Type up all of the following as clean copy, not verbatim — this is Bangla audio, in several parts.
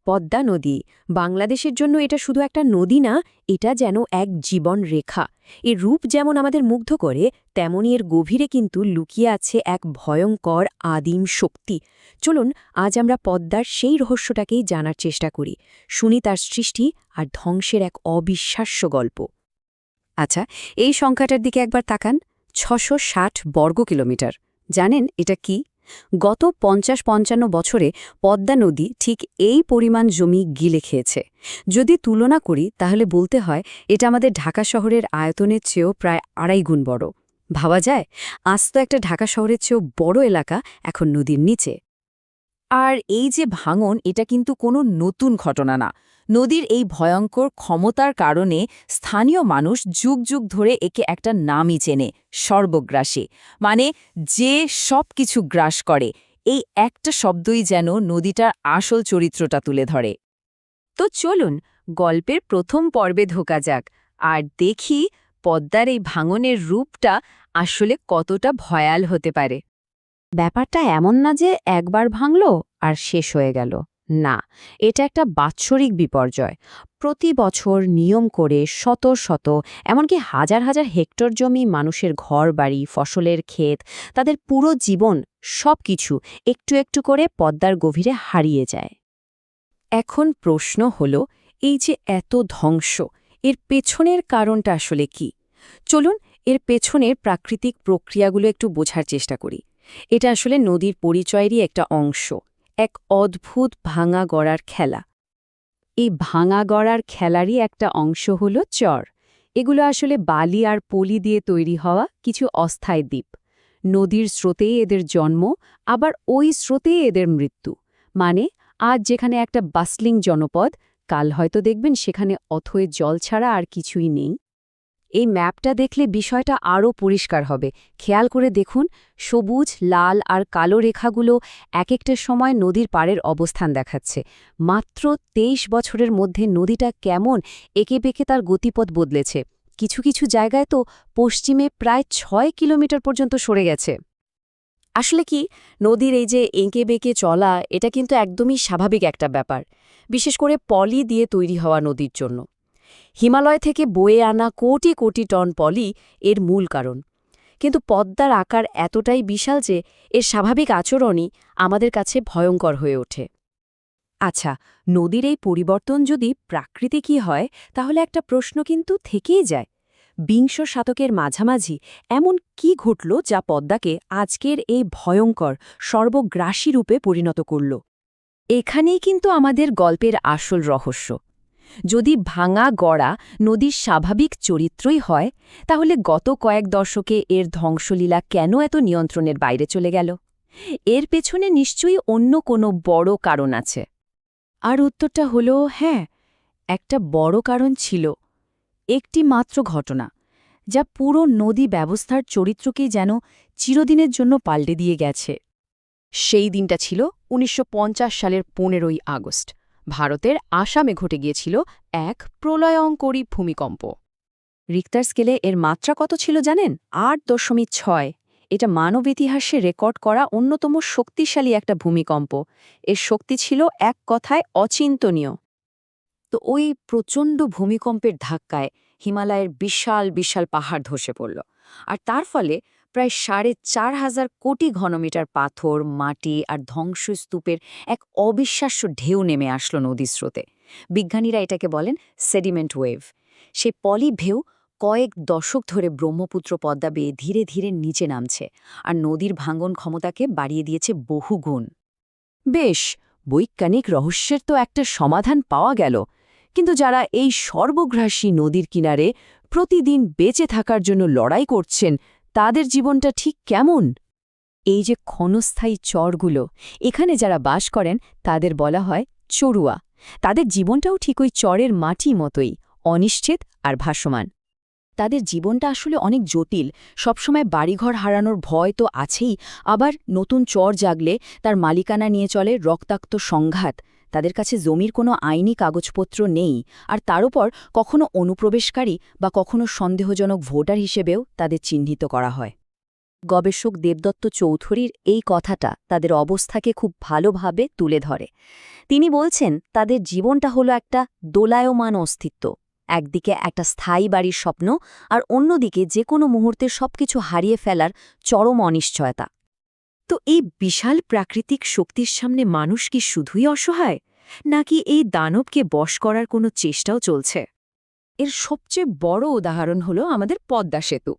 পদ্মা নদী বাংলাদেশের জন্য এটা শুধু একটা নদী না, এটা যেন এক জীবন রেখা। এর রূপ যেমন আমাদের মুগ্ধ করে, তেমনি এর গভীরে কিন্তু লুকিয়ে আছে এক ভয়ঙ্কর আদিম শক্তি। চলুন আজ আমরা পদ্মার সেই রহস্যটাকেই জানার চেষ্টা করি, শুনি তার সৃষ্টি আর ধ্বংসের এক অবিশ্বাস্য গল্প। আচ্ছা, এই সংখ্যাটার দিকে একবার তাকান, ৬৬০ বর্গ কিলোমিটার। জানেন এটা কি? গত ৫০-৫৫ বছরে পদ্মা নদী ঠিক এই পরিমাণ জমি গিলে খেয়েছে। যদি তুলনা করি তাহলে বলতে হয় এটা আমাদের ঢাকা শহরের আয়তনের চেয়েও প্রায় ২.৫ গুণ বড়। ভাবা যায়, আজ তো একটা ঢাকা শহরের চেয়েও বড় এলাকা এখন নদীর নিচে। আর এই যে ভাঙন, এটা কিন্তু কোনো নতুন ঘটনা না। নদীর এই ভয়ঙ্কর ক্ষমতার কারণে স্থানীয় মানুষ যুগ যুগ ধরে একে একটা নামই চেনে, সর্বগ্রাসী। মানে যে সব কিছু গ্রাস করে, এই একটা শব্দই যেন নদীটার আসল চরিত্রটা তুলে ধরে। তো চলুন গল্পের প্রথম পর্বে ঢোকা যাক আর দেখি পদ্মার এই ভাঙনের রূপটা আসলে কতটা ভয়াল হতে পারে। ব্যাপারটা এমন না যে একবার ভাঙল আর শেষ হয়ে গেল। না, এটা একটা বাৎসরিক বিপর্যয়। প্রতি বছর নিয়ম করে শত শত, এমনকি হাজার হাজার হেক্টর জমি, মানুষের ঘর বাড়ি, ফসলের ক্ষেত, তাদের পুরো জীবন সবকিছু একটু একটু করে পদ্মার গভীরে হারিয়ে যায়। এখন প্রশ্ন হল, এই যে এত ধ্বংস, এর পেছনের কারণটা আসলে কি? চলুন এর পেছনের প্রাকৃতিক প্রক্রিয়াগুলো একটু বোঝার চেষ্টা করি। এটা আসলে নদীর পরিচয়েরই একটা অংশ, এক অদ্ভুত ভাঙা গড়ার খেলা। এই ভাঙা গড়ার খেলারই একটা অংশ হল চর। এগুলো আসলে বালি আর পলি দিয়ে তৈরি হওয়া কিছু অস্থায়ী দ্বীপ। নদীর স্রোতেই এদের জন্ম, আবার ওই স্রোতেই এদের মৃত্যু। মানে আজ যেখানে একটা বাসলিং জনপদ, কাল হয়তো দেখবেন সেখানে অথই জল ছাড়া আর কিছুই নেই। এই ম্যাপটা দেখলে বিষয়টা আরও পরিষ্কার হবে। খেয়াল করে দেখুন, সবুজ, লাল আর কালো রেখাগুলো এক একটা সময় নদীর পাড়ের অবস্থান দেখাচ্ছে। মাত্র ২৩ বছরের মধ্যে নদীটা কেমন এঁকে বেঁকে তার গতিপথ বদলেছে। কিছু কিছু জায়গায় তো পশ্চিমে প্রায় ৬ কিলোমিটার পর্যন্ত সরে গেছে। আসলে কি, নদীর এই যে এঁকে বেঁকে চলা, এটা কিন্তু একদমই স্বাভাবিক একটা ব্যাপার, বিশেষ করে পলি দিয়ে তৈরি হওয়া নদীর জন্য। হিমালয় থেকে বয়ে আনা কোটি কোটি টন পলি এর মূল কারণ। কিন্তু পদ্মার আকার এতটাই বিশাল যে এর স্বাভাবিক আচরণই আমাদের কাছে ভয়ঙ্কর হয়ে ওঠে। আচ্ছা, নদীর এই পরিবর্তন যদি প্রাকৃতিকই হয়, তাহলে একটা প্রশ্ন কিন্তু থেকেই যায়। বিংশ শতকের মাঝামাঝি এমন কি ঘটল যা পদ্মাকে আজকের এই ভয়ঙ্কর সর্বগ্রাসী রূপে পরিণত করল? এখানেই কিন্তু আমাদের গল্পের আসল রহস্য। যদি ভাঙা গড়া নদীর স্বাভাবিক চরিত্রই হয়, তাহলে গত কয়েক দশকে এর ধ্বংসলীলা কেন এত নিয়ন্ত্রণের বাইরে চলে গেল? এর পেছনে নিশ্চয়ই অন্য কোনো বড় কারণ আছে। আর উত্তরটা হল হ্যাঁ, একটা বড় কারণ ছিল। একটি মাত্র ঘটনা, যা পুরো নদী ব্যবস্থার চরিত্রকেই যেন চিরদিনের জন্য পাল্টে দিয়ে গেছে। সেই দিনটা ছিল ১৯৫০ সালের ১৫ই আগস্ট। ভারতের আসামে ঘটে গিয়েছিল এক প্রলয়ঙ্করী ভূমিকম্প। রিক্টার স্কেলে এর মাত্রা কত ছিল জানেন? ৮.৬। এটা মানব ইতিহাসে রেকর্ড করা অন্যতম শক্তিশালী একটা ভূমিকম্প। এর শক্তি ছিল এক কথায় অচিন্তনীয়। তো ওই প্রচণ্ড ভূমিকম্পের ধাক্কায় হিমালয়ের বিশাল বিশাল পাহাড় ধসে পড়ল, আর তার ফলে প্রায় ৪,৫০০ কোটি ঘনমিটার পাথর, মাটি আর ধ্বংসস্তূপের এক অবিশ্বাস্য ঢেউ নেমে আসলো নদীর স্রোতে। বিজ্ঞানীরা এটাকে বলেন সেডিমেন্ট ওয়েভ। সে পলি ঢেউ কয়েক দশক ধরে ব্রহ্মপুত্র পদ্মা বেয়ে ধীরে ধীরে নিচে নামছে, আর নদীর ভাঙন ক্ষমতাকে বাড়িয়ে দিয়েছে বহুগুণ। বেশ, বৈজ্ঞানিক রহস্যের তো একটা সমাধান পাওয়া গেল, কিন্তু যারা এই সর্বগ্রাসী নদীর কিনারে প্রতিদিন বেঁচে থাকার জন্য লড়াই করছেন, তাদের জীবনটা ঠিক কেমন? এই যে ক্ষণস্থায়ী চরগুলো, এখানে যারা বাস করেন তাদের বলা হয় চড়ুয়া। তাদের জীবনটাও ঠিক ওই চরের মাটি মতোই, অনিশ্চিত আর ভাসমান। তাদের জীবনটা আসলে অনেক জটিল। সবসময় বাড়িঘর হারানোর ভয় তো আছেই, আবার নতুন চর জাগলে তার মালিকানা নিয়ে চলে রক্তাক্ত সংঘাত। তাদের কাছে জমির কোনো আইনি কাগজপত্র নেই, আর তার উপর কখনো অনুপ্রবেশকারী বা কখনো সন্দেহজনক ভোটার হিসেবেও তাদের চিহ্নিত করা হয়। গবেষক দেবদত্ত চৌধুরীর এই কথাটা তাদের অবস্থাকে খুব ভালোভাবে তুলে ধরে। তিনি বলছেন তাদের জীবনটা হলো একটা দোলায়মান অস্তিত্ব, একদিকে একটা স্থায়ী বাড়ির স্বপ্ন আর অন্যদিকে যে কোনো মুহূর্তে সবকিছু হারিয়ে ফেলার চরম অনিশ্চয়তা। তো এই বিশাল প্রাকৃতিক শক্তির সামনে মানুষ কি শুধুই অসহায়, নাকি এই দানবকে বশ করার কোনো চেষ্টাও চলছে? এর সবচেয়ে বড় উদাহরণ হলো আমাদের পদ্মা সেতু।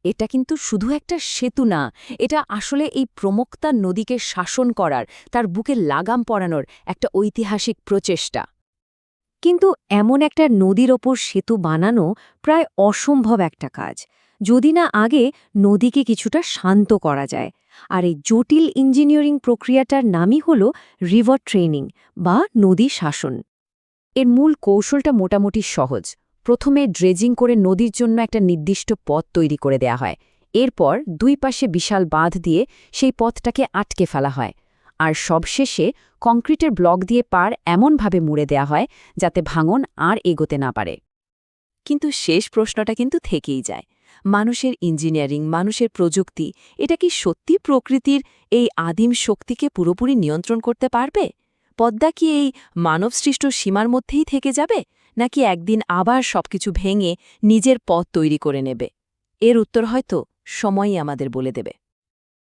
এটা কিন্তু শুধু একটা সেতু না, এটা আসলে এই প্রমুক্তা নদীকে শাসন করার, তার বুকে লাগাম পরানোর একটা ঐতিহাসিক প্রচেষ্টা। কিন্তু এমন একটা নদীর ওপর সেতু বানানো প্রায় অসম্ভব একটা কাজ, যদি না আগে নদীকে কিছুটা শান্ত করা যায়। আর এই জটিল ইঞ্জিনিয়ারিং প্রক্রিয়াটার নামই হল রিভার ট্রেনিং বা নদী শাসন। এর মূল কৌশলটা মোটামুটি সহজ। প্রথমে ড্রেজিং করে নদীর জন্য একটা নির্দিষ্ট পথ তৈরি করে দেয়া হয়। এরপর দুই পাশে বিশাল বাঁধ দিয়ে সেই পথটাকে আটকে ফেলা হয়। আর সবশেষে কংক্রিটের ব্লক দিয়ে পার এমনভাবে মুড়ে দেয়া হয় যাতে ভাঙন আর এগোতে না পারে। কিন্তু শেষ প্রশ্নটা কিন্তু থেকেই যায়, মানুষের ইঞ্জিনিয়ারিং, মানুষের প্রযুক্তি, এটা কি সত্যি প্রকৃতির এই আদিম শক্তিকে পুরোপুরি নিয়ন্ত্রণ করতে পারবে? পদ্মা কি এই মানবসৃষ্ট সীমার মধ্যেই থেকে যাবে, নাকি একদিন আবার সবকিছু ভেঙে নিজের পথ তৈরি করে নেবে? এর উত্তর হয়তো সময়ই আমাদের বলে দেবে।